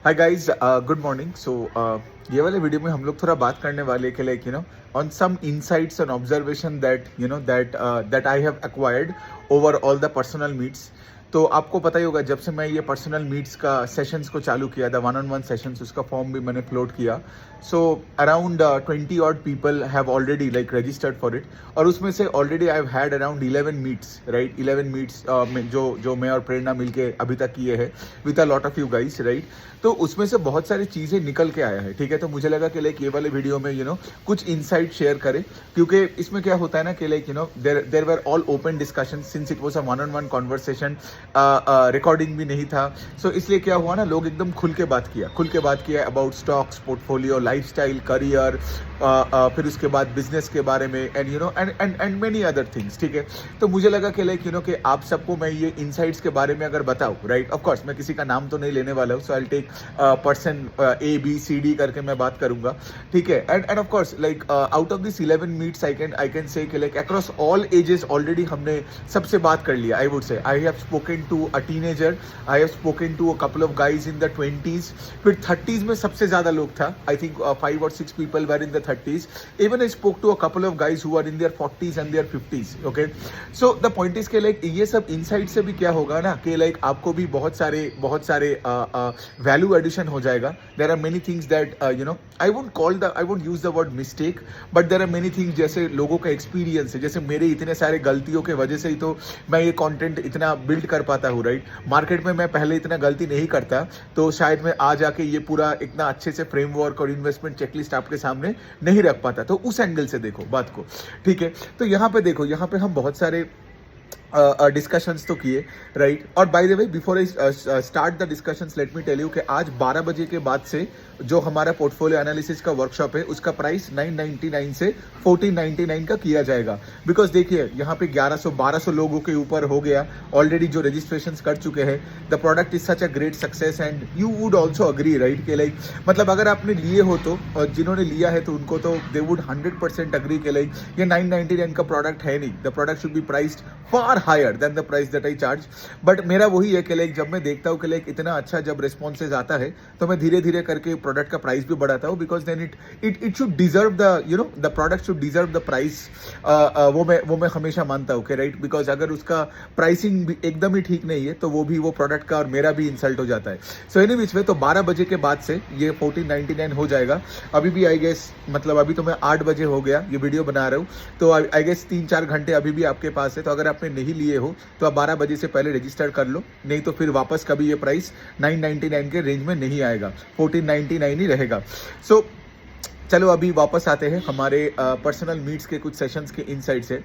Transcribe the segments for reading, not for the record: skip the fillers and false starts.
Hi guys, good morning. ये वाले video में हम लोग थोड़ा बात करने वाले के like on some insights and observation that I have acquired over all the personal meets. तो आपको पता ही होगा, जब से मैं ये पर्सनल मीट्स का सेशंस को चालू किया था, वन ऑन वन सेशंस, उसका फॉर्म भी मैंने फ्लोट किया। So around 20 odd people have already like registered for it, और उसमें से already I have had around 11 meets, right. 11 meets में जो मैं और प्रेरणा मिलके अभी तक किए हैं with a lot of you guys, right. तो उसमें से बहुत सारी चीज़ें निकल के आया है, ठीक है। तो मुझे लगा कि लाइक ये वाले वीडियो में कुछ इनसाइट शेयर करें, क्योंकि इसमें क्या होता है ना कि like there were all open discussion since it was a one on one conversation, recording भी नहीं था। सो इसलिए क्या हुआ ना, लोग एकदम खुल के बात किया about stocks, portfolio, lifestyle, career, फिर उसके बाद बिजनेस के बारे में, एंड मेनी अदर थिंग्स, ठीक है। तो मुझे लगा कि लाइक कि आप सबको मैं ये इनसाइट्स के बारे में अगर बताऊं, राइट। ऑफ कोर्स मैं किसी का नाम तो नहीं लेने वाला हूँ, so I take person A B C D करके मैं बात करूंगा, ठीक है। And of course like out of this 11 meets I can say कि like across all ages already हमने सबसे बात कर लिया। I would say I have spoken to a teenager, I have spoken to a couple of guys in the 20s, फिर 30s में सबसे ज्यादा लोग था। I think 5 or 6 people were in the 30s. Even I spoke to a couple of guys who are in their 40s and their 50s. Okay, so the point is कि like ये सब insight से भी क्या होगा ना कि like आपको भी बहुत सारे वैल्यू एडिशन हो जाएगा। There are many things that I won't use the word mistake, but there are many things जैसे लोगों का एक्सपीरियंस है, जैसे मेरे इतने सारे गलतियों के वजह से ही तो मैं ये कंटेंट इतना बिल्ड कर पाता हूँ, राइट। मार्केट में मैं पहले इतना गलती नहीं करता, तो शायद मैं आ जाके ये पूरा इतना अच्छे से फ्रेमवर्क और इन्वेस्टमेंट चेकलिस्ट आपके सामने नहीं रख पाता। तो उस एंगल से देखो बात को, ठीक है। तो यहाँ पे देखो, यहाँ पे हम बहुत सारे डिस्कशंस तो किए, राइट। और by the way, before I start the discussions, let me tell you कि आज 12 बजे के बाद से जो हमारा पोर्टफोलियो एनालिसिस का वर्कशॉप है, उसका प्राइस 999 से 1499 का किया जाएगा। बिकॉज देखिए, यहाँ पे 1100-1200 लोगों के ऊपर हो गया ऑलरेडी जो रजिस्ट्रेशन कर चुके हैं। The product is such a great success and you would also agree, right, कि लाइक मतलब अगर आपने लिए हो तो, और जिन्होंने लिया है तो उनको तो दे वुड 100% अग्री कि लाइक ये 999 का प्रोडक्ट है नहीं। The product should be priced far higher than the price that I charge. But मेरा वही है कि लाइक जब मैं देखता हूँ कि लाइक इतना अच्छा जब रिस्पॉन्सेज आता है, तो मैं धीरे धीरे करके प्रोडक्ट का प्राइस भी बढ़ाता हूँ। Because then it should deserve the the product should deserve the price. वो मैं हमेशा मानता हूँ कि राइट, बिकॉज अगर उसका प्राइसिंग भी एकदम ही ठीक नहीं है तो वो प्रोडक्ट का और मेरा भी इंसल्ट हो जाता है। सो एनी विच वे, तो 12 बजे के बाद से ये 1499 हो जाएगा। अभी भी आई गेस, मतलब अभी तो मैं 8 बजे हो गया ये वीडियो बना रहा हूँ, तो आई गेस 3-4 घंटे अभी भी आपके पास है। तो अगर आपने नहीं लिए हो तो आप 12 बजे से पहले रजिस्टर कर लो, नहीं तो फिर वापस कभी ये प्राइस 999 के रेंज में नहीं आएगा, 1499 ही रहेगा। सो चलो अभी वापस आते हैं हमारे पर्सनल मीट्स के कुछ सेशंस के इनसाइट से।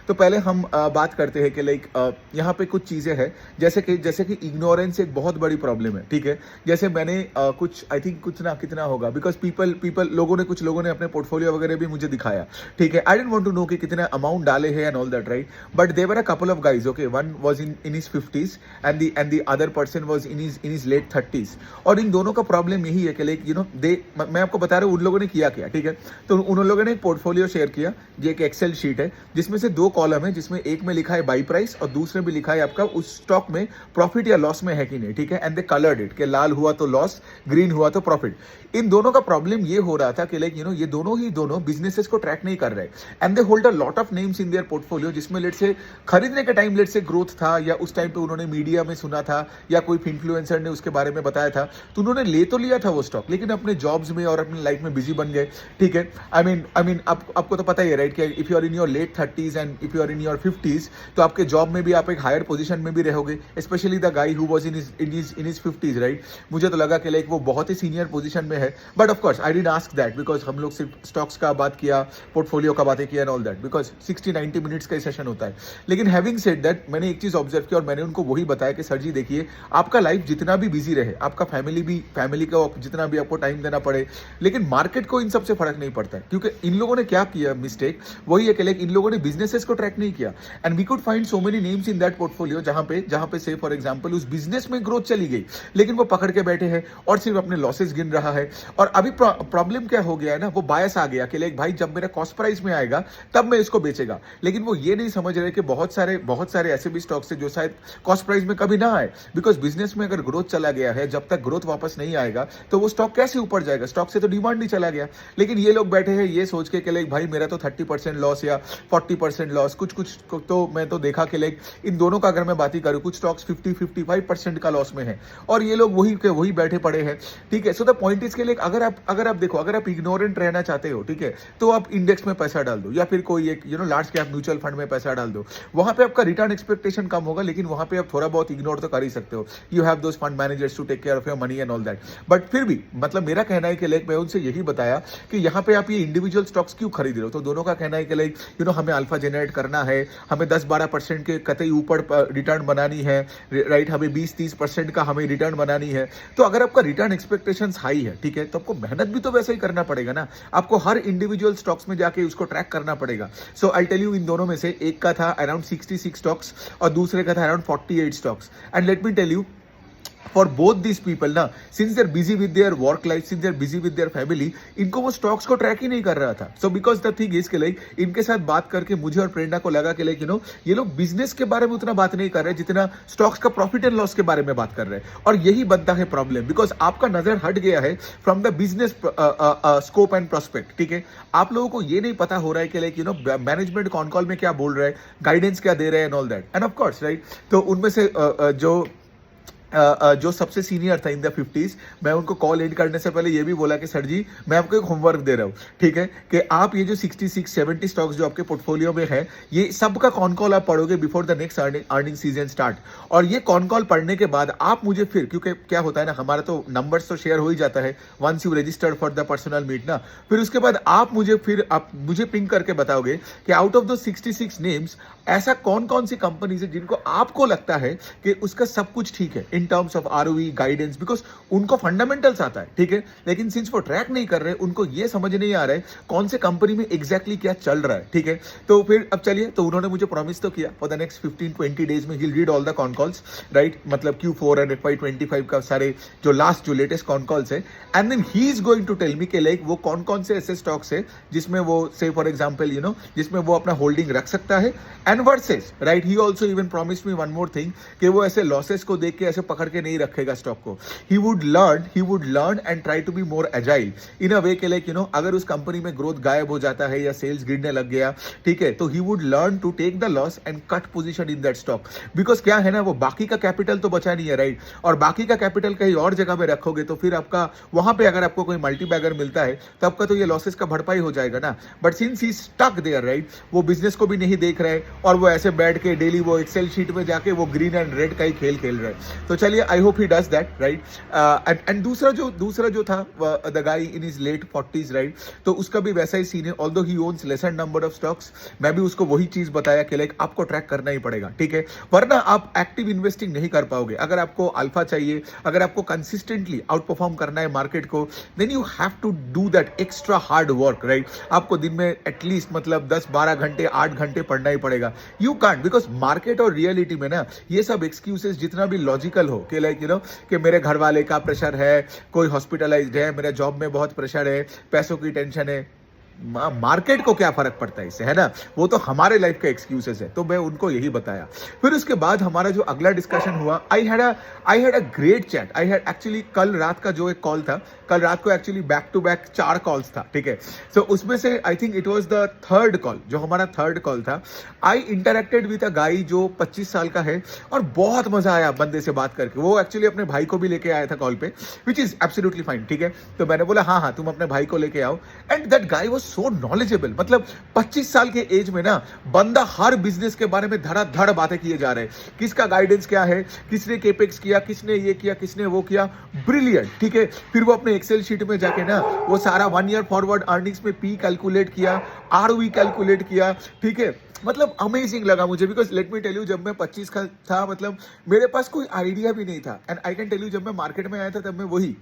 तो पहले हम बात करते हैं कि लाइक यहाँ पे कुछ चीज़ें हैं, जैसे कि इग्नोरेंस एक बहुत बड़ी प्रॉब्लम है, ठीक है। जैसे मैंने कुछ, आई थिंक कुछ ना कितना होगा, बिकॉज कुछ लोगों ने अपने पोर्टफोलियो वगैरह भी मुझे दिखाया, ठीक है। I don't want to know कि कितना अमाउंट डाले हैं and all that, right. But there were a couple of guys, okay, one was in his 50s and the other person was in his late 30s। और इन दोनों का problem यही है कि लाइक मैं आपको बता रहा हूँ उन लोगों ने किया, ठीक है। तो उन लोगों ने एक पोर्टफोलियो शेयर किया, ये एक एक्सेल शीट है जिसमें से 2 कॉलम है, जिसमें एक में लिखा है बाई प्राइस और दूसरे में लिखा है आपका उस स्टॉक में प्रॉफिट या लॉस में है कि नहीं, ठीक है। एंड दे कलर्ड इट कि लाल हुआ तो लॉस, ग्रीन हुआ तो प्रॉफिट। इन दोनों का प्रॉब्लम ये हो रहा था कि लाइक ये दोनों बिजनेसेस को ट्रैक नहीं कर रहे, and they hold a lot of names in their portfolio, जिसमें लेट से खरीदने के टाइम लेट से ग्रोथ था, या उस टाइम पे उन्होंने मीडिया में सुना था, या कोई इन्फ्लुएंसर ने उसके बारे में बताया था, तो उन्होंने ले तो लिया था वो स्टॉक, लेकिन अपने जॉब्स में और अपनी लाइफ में बिजी बन गए, ठीक है। आई मीन आपको तो पता ही है, राइट, कि if you are in your late 30s and if you are in your 50s, तो आपके जॉब में भी आप एक हायर पोजीशन में भी रहोगे, specially the guy who was in his 50s, right. मुझे तो लगा कि लाइक वो बहुत ही सीनियर पोजीशन में है, but of course I did ask that, because हम लोग सिर्फ स्टॉक्स का बात किया, पोर्टफोलियो का बातें किया and all that, because 60-90 minutes का सेशन होता है। लेकिन हैविंग सेड दैट, मैंने एक चीज ऑब्जर्व की और मैंने उनको वही बताया कि सर जी देखिए, आपका लाइफ जितना भी बिजी रहे, आपका फैमिली को जितना भी आपको टाइम देना पड़े, लेकिन मार्केट को इन सबसे फर्क नहीं पड़ता है, क्योंकि इन लोगों ने क्या किया मिस्टेक, वही है कि लाइक इन लोगों ने बिजनेसेस को ट्रैक नहीं किया। And we could find so many names in that portfolio जहां पे से फॉर एग्जांपल उस बिजनेस में ग्रोथ चली गई, लेकिन वो पकड़ के बैठे हैं और सिर्फ अपने लॉसेस गिन रहा है। और अभी प्रॉब्लम क्या हो गया है ना, वो बायस आ गया कि लाइक भाई जब मेरा कॉस्ट प्राइस में आएगा तब मैं इसको बेचेगा, लेकिन वो ये नहीं समझ रहे कि बहुत सारे ऐसे भी स्टॉक्स है जो शायद कॉस्ट प्राइस में कभी ना आए, बिकॉज बिजनेस में अगर ग्रोथ चला गया है, जब तक ग्रोथ वापस नहीं आएगा तो वो स्टॉक कैसे ऊपर जाएगा, स्टॉक से तो डिमांड नहीं चला गया। लेकिन ये लोग बैठे हैं ये सोच के लाइक भाई मेरा तो 30% लॉस या 40% लॉस, कुछ तो मैं तो देखा कि लाइक इन दोनों का अगर मैं बात ही करूं, कुछ स्टॉक्स 50-55% का लॉस में है और ये लोग वही के वही बैठे पड़े हैं। ठीक है, सो द पॉइंट इज के लाइक अगर आप देखो, अगर आप इग्नोरेंट रहना चाहते हो, ठीक है, तो आप इंडेक्स में पैसा डाल दो या फिर कोई एक लार्ज कैप म्यूचुअल फंड में पैसा डाल दो। वहां पे आपका रिटर्न एक्सपेक्टेशन कम होगा, लेकिन वहां पे आप थोड़ा बहुत इग्नोर तो कर ही सकते हो। You have those fund managers to take care of your money and all that. But फिर भी मतलब मेरा कहना है कि लाइक मैं उनसे यही बताया कि यहाँ पे आप ये इंडिविजुअल स्टॉक्स क्यों खरीद रहे हो। तो दोनों का कहना है कि लाइक हमें अल्फा जनरेट करना है, हमें 10-12% के कतई ऊपर रिटर्न बनानी है, राइट, हमें 20-30% का हमें रिटर्न बनानी है। तो अगर आपका रिटर्न एक्सपेक्टेशंस हाई है, ठीक है, तो आपको मेहनत भी तो वैसे ही करना पड़ेगा ना, आपको हर इंडिविजुअल स्टॉक्स में जाके उसको ट्रैक करना पड़ेगा। सो आई टेल यू, इन दोनों में से एक का था अराउंड 66 स्टॉक्स और दूसरे का था around 48 stocks. And let me tell you, for both this people ना, since they are busy with their work life, since they are busy with their family, इनको वो स्टॉक्स को ट्रैक ही नहीं कर रहा था। So because the thing is के like इनके साथ बात करके मुझे और प्रेरणा को लगा कि लाइक ये लोग बिजनेस के बारे में उतना बात नहीं कर रहे जितना स्टॉक्स का प्रॉफिट एंड लॉस के बारे में बात कर रहे हैं। और यही बनता है प्रॉब्लम, बिकॉज आपका नजर हट गया है from the business scope and prospect. ठीक है, आप लोगों को ये नहीं पता हो रहा है कि लाइक मैनेजमेंट कॉन कॉल में क्या बोल रहा है, गाइडेंस क्या दे रहे हैं and all that. And of course right, तो उनमें से जो सबसे सीनियर था इन द 50s, मैं उनको कॉल एंड करने से पहले ये भी बोला कि सर जी मैं आपको एक होमवर्क दे रहा हूँ, ठीक है, कि आप ये जो 66-70 स्टॉक्स जो आपके पोर्टफोलियो में है, ये सबका कॉन कॉल आप पढ़ोगे before the next earning season start. और ये कॉन कॉल पढ़ने के बाद आप मुझे फिर, क्योंकि क्या होता है ना, हमारा तो नंबर्स तो शेयर हो ही जाता है once you registered for the personal meet ना, फिर उसके बाद आप मुझे पिंग करके बताओगे कि आउट ऑफ द 66 नेम्स ऐसा कौन कौन सी कंपनीज है जिनको आपको लगता है कि उसका सब कुछ ठीक है इन terms of ROE guidance, because उनको फंडामेंटल्स आता है, ठीक है, लेकिन सिंस वो ट्रैक नहीं कर रहे, उनको ये समझ नहीं आ रहा है कौन से कंपनी में एग्जैक्टली क्या चल रहा है। ठीक है, तो फिर अब चलिए, तो उन्होंने मुझे प्रॉमिस तो किया फॉर द नेक्स्ट 15-20 डेज में ही read all the con calls, right, मतलब Q4 एंड FY25 का सारे जो लेटेस्ट कॉन कॉल्स है, and then he is going to tell me कि लाइक वो कौन कौन से ऐसे स्टॉक्स है जिसमें वो से फॉर एग्जांपल जिसमें वो अपना होल्डिंग रख सकता है, and versus right, he also even promised me one more thing कि वो ऐसे लॉसेस को देख के ऐसे पकड़ के नहीं रखेगा स्टॉक को। He would learn and try to be more agile in a way के लाइक अगर उस कंपनी में ग्रोथ गायब हो जाता है या सेल्स गिरने लग गया, ठीक है, तो he would learn to take the loss and cut position in that stock. Because क्या है ना, वो बाकी का कैपिटल तो बचा नहीं है, राइट, और बाकी का कैपिटल कहीं और जगह में रखोगे तो फिर आपका वहां पे अगर आपको कोई मल्टी बैगर मिलता है तो आपका तो ये लॉसेस का भरपाई हो जाएगा ना। But since he stuck there, right, वो बिजनेस को भी नहीं देख रहे और वो ऐसे बैठ के डेली वो एक्सेल शीट में जाके वो ग्रीन एंड रेड का ही खेल खेल रहे हैं। तो चलिए, I hope he does that, right. And दूसरा जो था the guy in his late 40s, right, तो उसका भी वैसा ही सीन है, although he owns lesser number of stocks. मैं भी उसको वही चीज बताया कि लाइक आपको ट्रैक करना ही पड़ेगा, ठीक है, वरना आप एक्टिव इन्वेस्टिंग नहीं कर पाओगे। अगर आपको अल्फा चाहिए, अगर आपको कंसिस्टेंटली आउट परफॉर्म करना है मार्केट को, then you have to do that extra hard work, right. आपको दिन में एटलीस्ट मतलब 10-12 घंटे 8 घंटे पढ़ना ही पड़ेगा। यू कांट, बिकॉज मार्केट और रियलिटी में ना ये सब एक्सक्यूजेस जितना भी लॉजिकल हो कि लाइक कि मेरे घर वाले का प्रेशर है, कोई हॉस्पिटलाइज्ड है, मेरे जॉब में बहुत प्रेशर है, पैसों की टेंशन है, मार्केट को क्या फर्क पड़ता है इससे, है ना, वो तो हमारे लाइफ का एक्सक्यूजेस है। तो मैं उनको यही बताया। फिर उसके बाद हमारा जो अगला डिस्कशन हुआ, I had a great chat. I had actually कल रात का जो एक कॉल था, कल रात को actually back to back 4 calls था, ठीक है। सो उसमें से I think it was the third call, जो हमारा थर्ड कॉल था। आई इंटरेक्टेड विद अ गाय जो 25 साल का है और बहुत मजा आया बंदे से बात करके। वो एक्चुअली अपने भाई को भी लेके आया था कॉल पे, विच इज एब्सोल्युटली फाइन, ठीक है। तो मैंने बोला हाँ तुम अपने भाई को लेके आओ, and that guy was so knowledgeable. मतलब 25 साल के एज में ना बंदा हर बिजनेस के बारे में धड़ाधड़ बातें किए जा रहे हैं, किसका गाइडेंस क्या है, किसने केपेक्स किया, किसने ये किया, किसने वो किया, ब्रिलियंट, ठीक है। फिर वो अपने एक्सेल शीट में जाके ना वो सारा 1 ईयर फॉरवर्ड अर्निंग्स में पी कैलकुलेट किया, आरओई कैलकुलेट किया, ठीक है। मतलब अमेजिंग लगा मुझे, because let me tell you, जब मैं 25 का था मतलब मेरे पास कोई आइडिया भी नहीं था, and I can tell you जब मैं मार्केट में आया था तब मैं वही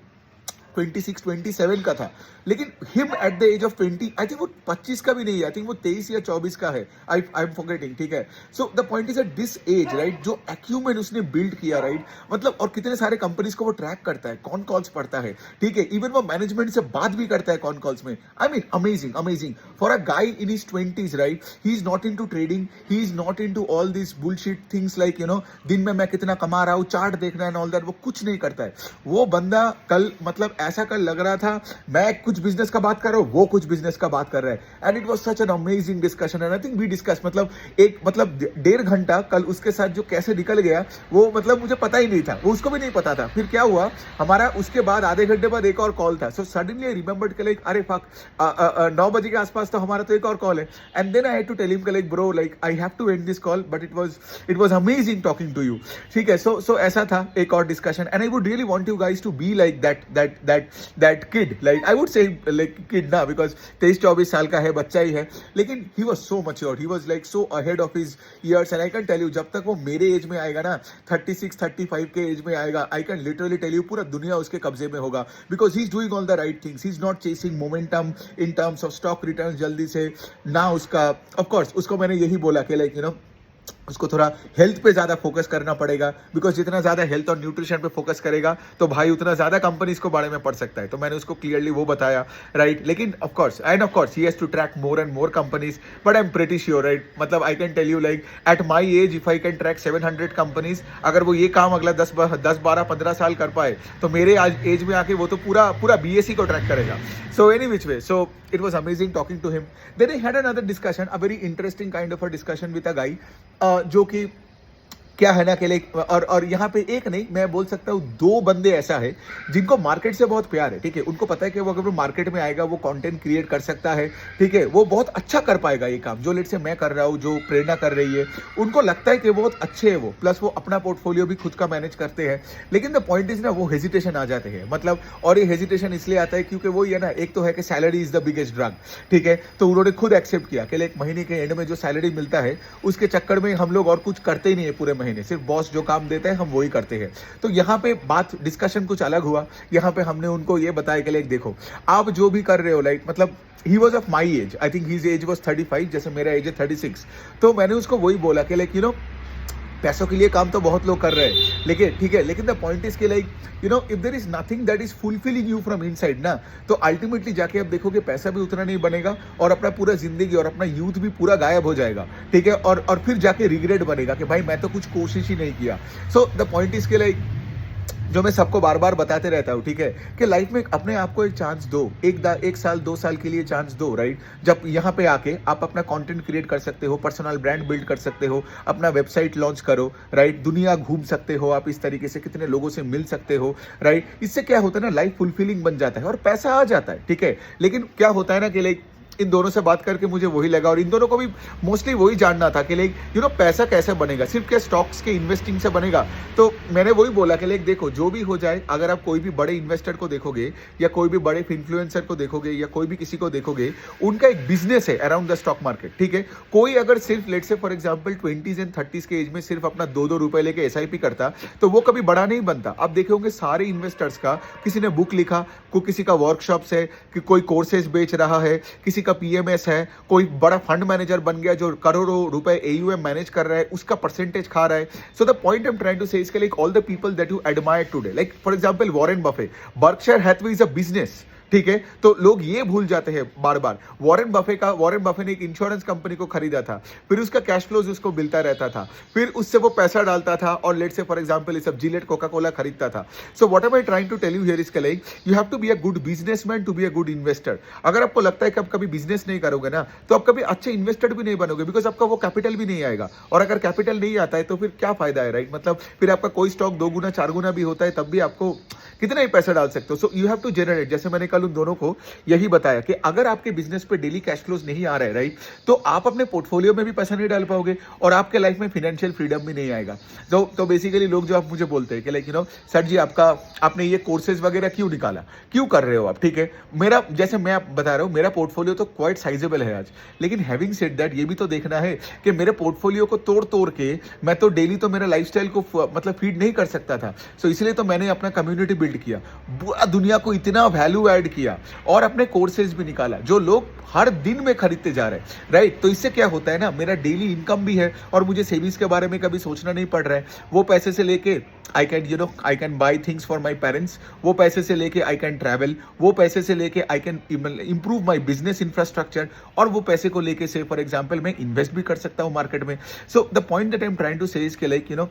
26 27 का था, लेकिन him at the age of 20, I think वो 25 का भी नहीं है, आई थिंक वो 23 या 24 का है, आई एम फॉरगेटिंग, ठीक है। So the point is at this age, right, जो एक्यूमेन उसने बिल्ड किया, राइट, मतलब और कितने सारे कंपनीज को वो ट्रैक करता है, कॉन कॉल्स पढ़ता है, ठीक है, इवन वो मैनेजमेंट से बात भी करता है कॉन कॉल्स में। I mean amazing, amazing for a guy in his 20s, right. He is not into trading, he is not into all this bullshit things like दिन में मैं कितना कमा रहा हूं, चार्ट देखना एंड ऑल दैट, वो कुछ नहीं करता है। वो बंदा कल मतलब ऐसा कल लग रहा था मैं कुछ बिजनेस का बात कर रहा हूं, वो कुछ बिजनेस का बात कर रहा है, and it was such an amazing discussion, and I think we discuss, मतलब एक मतलब 1.5 घंटा कल उसके साथ जो कैसे निकल गया वो मतलब मुझे पता ही नहीं था, वो उसको भी नहीं पता था। फिर क्या हुआ, हमारा उसके बाद आधे घंटे बाद एक और कॉल था, सो सडनली आई रिमेंबर्ड कि लाइक अरे फक 9 बजे के आसपास तो हमारा तो एक और कॉल है, and then I had to tell him कि like bro like I have to end this call, but it was amazing talking to you, ठीक है। सो ऐसा था एक और discussion, and I would really want you guys to be like that kid, like I would say like kid ना, because 23-24 साल का है, बच्चा ही है, लेकिन he was so mature, he was like so ahead of his years, and I can tell you जब तक वो मेरे एज में आएगा ना, 36-35 के एज में आएगा, I can literally tell you पूरा दुनिया उसके कब्जे में होगा, because he is doing all the right things, he is not chasing momentum in terms of stock return जल्दी से ना। उसका ऑफ कोर्स उसको मैंने यही बोला कि लाइक उसको थोड़ा हेल्थ पे ज्यादा फोकस करना पड़ेगा, बिकॉज जितना ज्यादा हेल्थ और न्यूट्रिशन पे फोकस करेगा तो भाई उतना ज्यादा कंपनीज को बारे में पढ़ सकता है, तो मैंने उसको क्लियरली वो बताया, राइट। लेकिन of course he has to track more and more companies, but I am pretty sure, right, मतलब I can tell you like at my age if I can track 700 companies, अगर वो ये काम अगला 10-12-15 साल कर पाए तो मेरे आज एज में आके वो तो पूरा BSc को ट्रैक करेगा। So any which way, so it was amazing talking to him. Then I had another discussion, a very interesting kind of a discussion with a guy, जो कि क्या है ना कि लाइक और यहाँ पे एक नहीं मैं बोल सकता हूँ 2 बंदे ऐसा है जिनको मार्केट से बहुत प्यार है, ठीक है। उनको पता है कि वो अगर वो मार्केट में आएगा वो कंटेंट क्रिएट कर सकता है, ठीक है, वो बहुत अच्छा कर पाएगा ये काम जो लेट से मैं कर रहा हूँ, जो प्रेरणा कर रही है, उनको लगता है कि बहुत अच्छे है वो, प्लस वो अपना पोर्टफोलियो भी खुद का मैनेज करते हैं। लेकिन द पॉइंट इज ना वो हेजिटेशन आ जाते हैं, मतलब और ये हेजिटेशन इसलिए आता है क्योंकि वो ये ना, एक तो है कि salary is the biggest drug, ठीक है, तो उन्होंने खुद एक्सेप्ट किया कि एक महीने के एंड में जो सैलरी मिलता है उसके चक्कर में हम लोग और कुछ करते ही नहीं है पूरे महीने, सिर्फ बॉस जो काम देता है हम वही करते हैं। तो यहाँ पे बात डिस्कशन कुछ अलग हुआ, यहाँ पे हमने उनको ये बताया कि लाइक देखो आप जो भी कर रहे हो, लाइक मतलब he was of my age, I think his age was 35, जैसे मेरा एज है 36, तो मैंने उसको वही बोला कि लाइक पैसों के लिए काम तो बहुत लोग कर रहे हैं, लेकिन ठीक है, लेकिन द पॉइंट इज के like if there is nothing that is fulfilling you from inside ना, तो अल्टीमेटली जाके आप देखोगे पैसा भी उतना नहीं बनेगा और अपना पूरा जिंदगी और अपना यूथ भी पूरा गायब हो जाएगा, ठीक है, और फिर जाके रिग्रेट बनेगा कि भाई मैं तो कुछ कोशिश ही नहीं किया। सो द पॉइंट इज के लाइक जो मैं सबको बार बार बताते रहता हूँ, ठीक है, कि लाइफ में अपने आप को एक चांस दो, एक साल 2 साल के लिए चांस दो, राइट। जब यहाँ पे आके आप अपना कंटेंट क्रिएट कर सकते हो, पर्सनल ब्रांड बिल्ड कर सकते हो, अपना वेबसाइट लॉन्च करो, राइट, दुनिया घूम सकते हो आप इस तरीके से, कितने लोगों से मिल सकते हो, राइट। इससे क्या होता है ना, लाइफ फुलफिलिंग बन जाता है और पैसा आ जाता है, ठीक है। लेकिन क्या होता है ना कि लाइक इन दोनों से बात करके मुझे वही लगा और इन दोनों को भी मोस्टली वही जानना था कि लाइक पैसा कैसे बनेगा, सिर्फ क्या स्टॉक्स के इन्वेस्टिंग से बनेगा। तो मैंने वही बोला कि लाइक देखो जो भी हो जाए, अगर आप कोई भी बड़े इन्वेस्टर को देखोगे या कोई भी बड़े इन्फ्लुएंसर को देखोगे या कोई भी किसी को देखोगे, उनका एक बिजनेस है अराउंड द स्टॉक मार्केट, ठीक है। कोई अगर सिर्फ लेट से for example 20s and 30s के एज में सिर्फ अपना 2-2 रुपए लेके SIP करता तो वो कभी बड़ा नहीं बनता। आप देखे होंगे सारे इन्वेस्टर्स का किसी ने बुक लिखा, किसी का वर्कशॉप्स है, कि कोई कोर्सेज बेच रहा है, किसी का PMS है, कोई बड़ा फंड मैनेजर बन गया जो करोड़ों रुपए AUM मैनेज कर रहा है, उसका परसेंटेज खा रहा है। So the point I am trying to say इसके like all the people that you admire today, like for example Warren Buffett, Berkshire Hathaway is a business, ठीक है। तो लोग ये भूल जाते हैं बार बार, वॉरेन बफे ने एक इंश्योरेंस कंपनी को खरीदा था, फिर उसका कैश फ्लोज उसको मिलता रहता था, फिर उससे वो पैसा डालता था और लेट से फॉर एग्जांपल ये सब जिलेट कोका कोला खरीदता था। So what am I trying to tell you here is like you have to be a good businessman to be a good investor. अगर आपको लगता है कि आप कभी बिजनेस नहीं करोगे ना, तो आप कभी अच्छे इन्वेस्टर भी नहीं बनोगे, बिकॉज आपका वो कैपिटल भी नहीं आएगा, और अगर कैपिटल नहीं आता है तो फिर क्या फायदा है, राइट। मतलब फिर आपका कोई स्टॉक 2 गुना 4 गुना भी होता है तब भी आपको कितना ही पैसा डाल सकते हो। So you have to generate, जैसे मैंने कल उन दोनों को यही बताया कि अगर आपके बिजनेस पे डेली कैश फ्लोज नहीं आ रहे हैं, राइट, तो आप अपने पोर्टफोलियो में भी पैसा नहीं डाल पाओगे और आपके लाइफ में फाइनेंशियल फ्रीडम भी नहीं आएगा। तो बेसिकली लोग जो आप मुझे बोलते हैं कि लाइक सर जी आपने ये कोर्सेज वगैरह क्यों निकाला, क्यों कर रहे हो आप, ठीक है। मेरा जैसे मैं आप बता रहा हूँ, मेरा पोर्टफोलियो तो क्वाइट साइजेबल है आज, लेकिन हैविंग सेड दैट ये भी तो देखना है कि मेरे पोर्टफोलियो को तोड़ के मैं तो डेली तो मेरा लाइफस्टाइल को मतलब फीड नहीं कर सकता था। सो इसलिए तो मैंने अपना कम्युनिटी बिल्ड बिल्ड किया, पूरा दुनिया को इतना वैल्यू ऐड किया और अपने कोर्सेज भी निकाला जो लोग हर दिन में खरीदते जा रहे हैं, राइट। तो इससे क्या होता है ना, मेरा डेली इनकम भी है और मुझे सेविंग्स के बारे में कभी सोचना नहीं पड़ रहा है। वो पैसे से लेके I can buy things for my parents, वो पैसे से लेके आई कैन ट्रैवल, वो पैसे से लेके I can improve my business infrastructure, और वो पैसे को लेके से फॉर एग्जाम्पल मैं इन्वेस्ट भी कर सकता हूँ मार्केट में। So the point that I am trying to say is के लाइक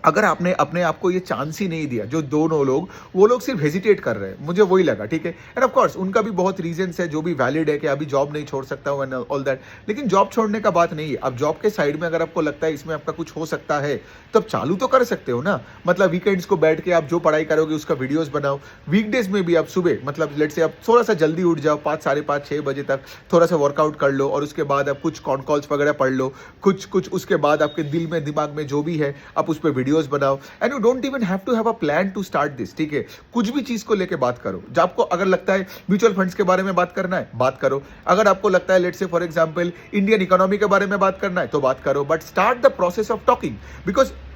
अगर आपने अपने आप को ये चांस ही नहीं दिया, जो दोनों लोग वो लोग सिर्फ हेजिटेट कर रहे हैं, मुझे वही लगा, ठीक है। एंड ऑफ कोर्स उनका भी बहुत रीजंस है जो भी वैलिड है कि अभी जॉब नहीं छोड़ सकता हूँ एंड ऑल दैट, लेकिन जॉब छोड़ने का बात नहीं है। अब जॉब के साइड में अगर आपको लगता है इसमें आपका कुछ हो सकता है तो आप चालू तो कर सकते हो ना। मतलब वीकेंड्स को बैठ के आप जो पढ़ाई करोगे उसका वीडियोस बनाओ, वीकडेज में भी आप सुबह मतलब लेट से आप थोड़ा सा जल्दी उठ जाओ, 5, 5:30, 6 बजे तक थोड़ा सा वर्कआउट कर लो और उसके बाद आप कुछ कॉन कॉल्स वगैरह पढ़ लो, कुछ उसके बाद आपके दिल में दिमाग में जो भी है आप उस पर वीडियोज बनाओ। And you don't even have to have a plan to start this, ठीक है। कुछ भी चीज को लेके बात करो। जब आपको अगर लगता है म्यूचुअल फंड्स के बारे में बात करना है, बात करो। अगर आपको लगता है let's say for example Indian economy के बारे में बात करना है तो बात करो, but start the process of talking,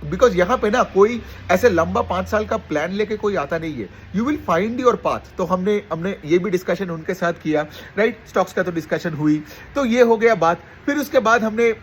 because यहाँ पे ना कोई ऐसे लंबा 5 साल का प्लान लेके कोई आता नहीं है। You will find your path. तो हमने ये भी डिस्कशन उनके साथ किया, राइट। स्टॉक्स का तो डिस्कशन हुई, तो ये हो गया बात। फिर उसके बाद हमने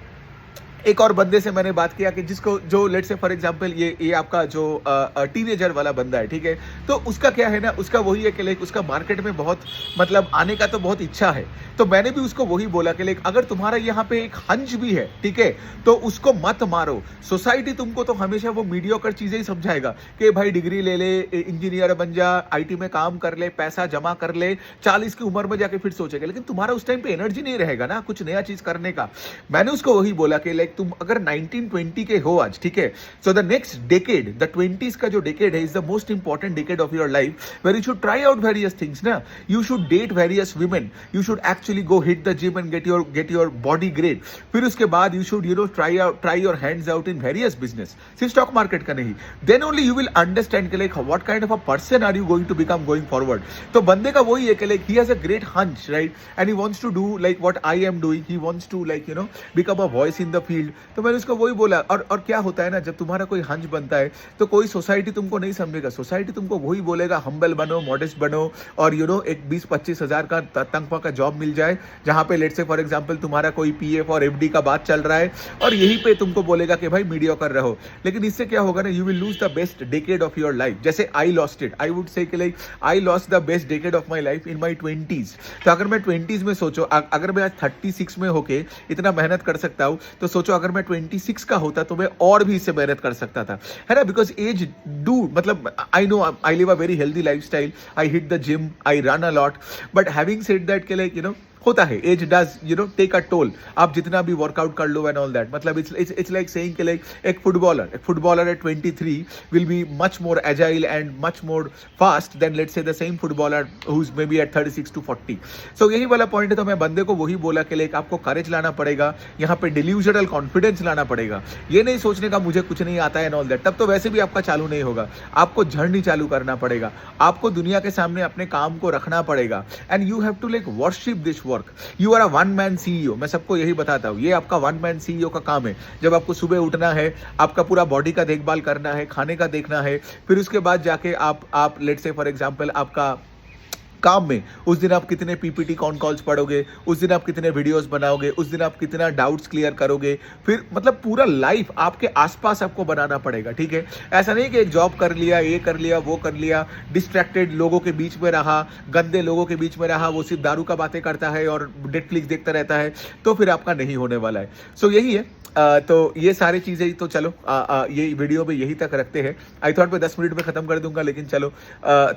एक और बंदे से मैंने बात किया कि जिसको जो लेट्स से फॉर एग्जांपल ये आपका जो टीनेजर वाला बंदा है, ठीक है। तो उसका क्या है ना, उसका वही है कि लाइक उसका मार्केट में बहुत मतलब आने का तो बहुत इच्छा है। तो मैंने भी उसको वही बोला कि लाइक अगर तुम्हारा यहाँ पे एक हंच भी है, ठीक है, तो उसको मत मारो। सोसाइटी तुमको तो हमेशा वो मीडियोकर चीजें ही समझाएगा कि भाई डिग्री ले ले, इंजीनियर बन जा, IT में काम कर ले, पैसा जमा कर ले, 40 की उम्र में जाके फिर सोचेगा। लेकिन तुम्हारा उस टाइम पे एनर्जी नहीं रहेगा ना कुछ नया चीज करने का। मैंने उसको वही बोला कि लाइक तुम अगर 1920 के हो आज, ठीक है, so the next decade, the 20s का जो डेकेड है is the most important decade of your life, where you should try out various things ना। You should date various women, you should actually go hit the gym and get your body grade. फिर उसके बाद you should try your hands out in various business, सिर्फ stock market का नहीं। Then only you will understand कि like what kind of a person are you going to become going forward. तो बंदे का वही है कि like he has a great hunch, right, and he wants to do like what I am doing. He wants to like become a voice in the field. तो मैंने उसको वही बोला। और क्या होता है ना, जब तुम्हारा कोई हंच बनता है तो कोई सोसाइटी तुमको नहीं समझेगा। सोसाइटी तुमको वही बोलेगा हम्बल बनो, मॉडेस्ट बनो, और एक 20-25 हजार का तनख्वाह का जॉब मिल जाए जहां पे लेट्स से फॉर एग्जांपल तुम्हारा कोई PF और FD का बात चल रहा है, और यहीं पे तुमको बोलेगा कि भाई मीडियोकर रहो। लेकिन इससे क्या होगा ना, you will lose the best decade of your life. जैसे I lost it, I would say like I lost the best decade of my life in my 20s। तो अगर मैं 20s में सोचो, अगर मैं आज 36 में होके इतना मेहनत कर सकता हूं, तो सोचो अगर मैं 26 का होता तो मैं और भी इससे मेहनत कर सकता था, है ना। बिकॉज एज डू मतलब I know I live a very healthy lifestyle, I hit the gym, I run a lot, but having said that के लाइक होता है, age does take a toll. आप जितना भी वर्कआउट कर लो एंड ऑल दैट, मतलब इट्स लाइक सेइंग कि लाइक एक footballer at 23 will be much more agile and much more fast than let's say the same footballer who is may be at 36 to 40। So यही वाला point है। तो मैं बंदे को वही बोला कि लाइक आपको करेज लाना पड़ेगा, यहाँ पे डिल्यूजनल कॉन्फिडेंस लाना पड़ेगा। ये नहीं सोचने का मुझे कुछ नहीं आता है एंड ऑल दैट, तब तो वैसे भी आपका चालू नहीं होगा। आपको झड़नी चालू करना पड़ेगा, आपको दुनिया के सामने अपने काम को रखना पड़ेगा, and you have to like worship this work. You are a one man CEO। मैं सबको यही बताता हूँ, ये आपका वन मैन CEO का काम है। जब आपको सुबह उठना है, आपका पूरा बॉडी का देखभाल करना है, खाने का देखना है, फिर उसके बाद जाके आप लेट्स से फॉर एग्जांपल आपका काम में उस दिन आप कितने PPT कॉन कॉल्स पढ़ोगे, उस दिन आप कितने वीडियोस बनाओगे, उस दिन आप कितना डाउट्स क्लियर करोगे, फिर मतलब पूरा लाइफ आपके आसपास आपको बनाना पड़ेगा, ठीक है। ऐसा नहीं कि एक जॉब कर लिया, ये कर लिया, वो कर लिया, डिस्ट्रैक्टेड लोगों के बीच में रहा, गंदे लोगों के बीच में रहा, वो सिर्फ दारू का बातें करता है और नेटफ्लिक्स देखता रहता है, तो फिर आपका नहीं होने वाला है। सो यही है। तो ये सारी चीज़ें तो चलो ये वीडियो में यही तक रखते हैं। आई थॉट मैं 10 मिनट में ख़त्म कर दूंगा, लेकिन चलो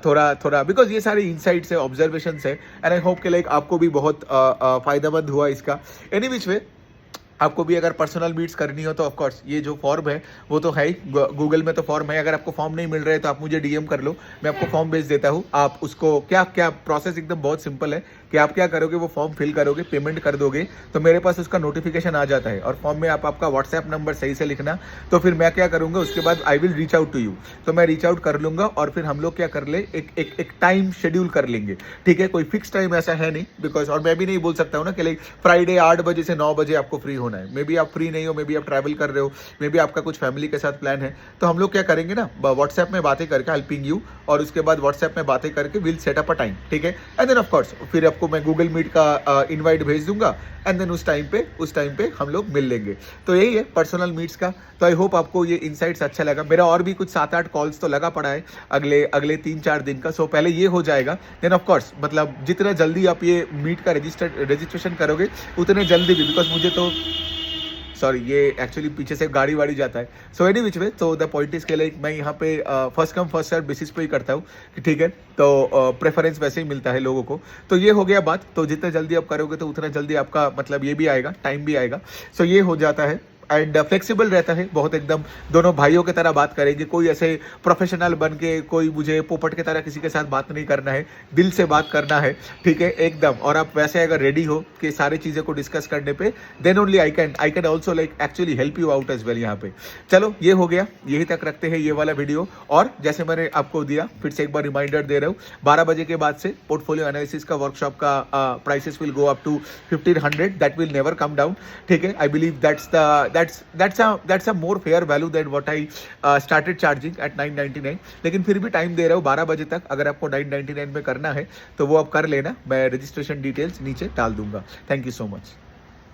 थोड़ा बिकॉज ये सारे इनसाइट्स है, ऑब्जर्वेशंस है, एंड आई होप कि लाइक आपको भी बहुत फायदेमंद हुआ इसका। एनी विच वे, आपको भी अगर पर्सनल मीट्स करनी हो तो ऑफकोर्स ये जो फॉर्म है वो तो है ही, गूगल में तो फॉर्म है। अगर आपको फॉर्म नहीं मिल रहा है तो आप मुझे DM कर लो, मैं आपको फॉर्म भेज देता हूँ। आप उसको क्या प्रोसेस एकदम बहुत सिंपल है कि आप क्या करोगे, वो फॉर्म फिल करोगे, पेमेंट कर दोगे, तो मेरे पास उसका नोटिफिकेशन आ जाता है। और फॉर्म में आप आपका व्हाट्सएप नंबर सही से लिखना, तो फिर मैं क्या करूँगा उसके बाद I will reach out to you. तो मैं रीच आउट कर लूँगा और फिर हम लोग क्या कर ले, एक टाइम शेड्यूल कर लेंगे, ठीक है। कोई फिक्स टाइम ऐसा है नहीं, बिकॉज और मैं भी नहीं बोल सकता हूँ ना कि लाइक फ्राइडे 8 बजे से 9 बजे आपको फ्री होना है। मे बी आप फ्री नहीं हो, मे बी आप ट्रैवल कर रहे हो, मे बी आपका कुछ फैमिली के साथ प्लान है, तो हम लोग क्या करेंगे ना, व्हाट्सएप में बातें करके आई विल पिंग यू, और उसके बाद व्हाट्सएप में बातें करके will set up a time, ठीक है। एंड देन ऑफ कोर्स फिर आपको मैं गूगल मीट का इनवाइट भेज दूंगा, एंड देन उस टाइम पे हम लोग मिल लेंगे। तो यही है पर्सनल मीट्स का। तो आई होप आपको ये इनसाइट्स अच्छा लगा। मेरा और भी कुछ 7-8 कॉल्स तो लगा पड़ा है अगले 3-4 दिन का। सो पहले ये हो जाएगा, देन ऑफ कोर्स मतलब जितना जल्दी आप ये मीट का रजिस्ट्रेशन करोगे उतने जल्दी भी, बिकॉज मुझे तो सॉरी ये एक्चुअली पीछे से गाड़ी वाड़ी जाता है। सो एनी विच वे, तो द पॉइंट इज के लिए मैं यहाँ पे first come first serve basis पे ही करता हूँ कि ठीक है, तो प्रेफरेंस वैसे ही मिलता है लोगों को। तो ये हो गया बात। तो जितना जल्दी आप करोगे तो उतना जल्दी आपका मतलब ये भी आएगा, टाइम भी आएगा। सो ये हो जाता है एंड फ्लेक्सिबल रहता है बहुत एकदम। दोनों भाइयों की तरह बात करेंगे, कोई ऐसे प्रोफेशनल बन के कोई मुझे पोपट की तरह किसी के साथ बात नहीं करना है, दिल से बात करना है, ठीक है एकदम। और आप वैसे अगर रेडी हो कि सारी चीज़ें को डिस्कस करने पे, then only I can also like actually help you out as well यहाँ पे। चलो ये हो गया, यही तक रखते हैं ये वाला वीडियो। और जैसे मैंने आपको दिया, फिर से एक बार रिमाइंडर दे रहा हूँ, 12 बजे के बाद से पोर्टफोलियो एनालिसिस का वर्कशॉप का prices will go up to 1500, that will never come down, ठीक है। I believe that's a more fair value than what I started charging at 999। लेकिन फिर भी टाइम दे रहा हूँ 12 बजे तक। अगर आपको 999 में करना है तो वो आप कर लेना, मैं रजिस्ट्रेशन डिटेल्स नीचे डाल दूंगा। Thank you so much.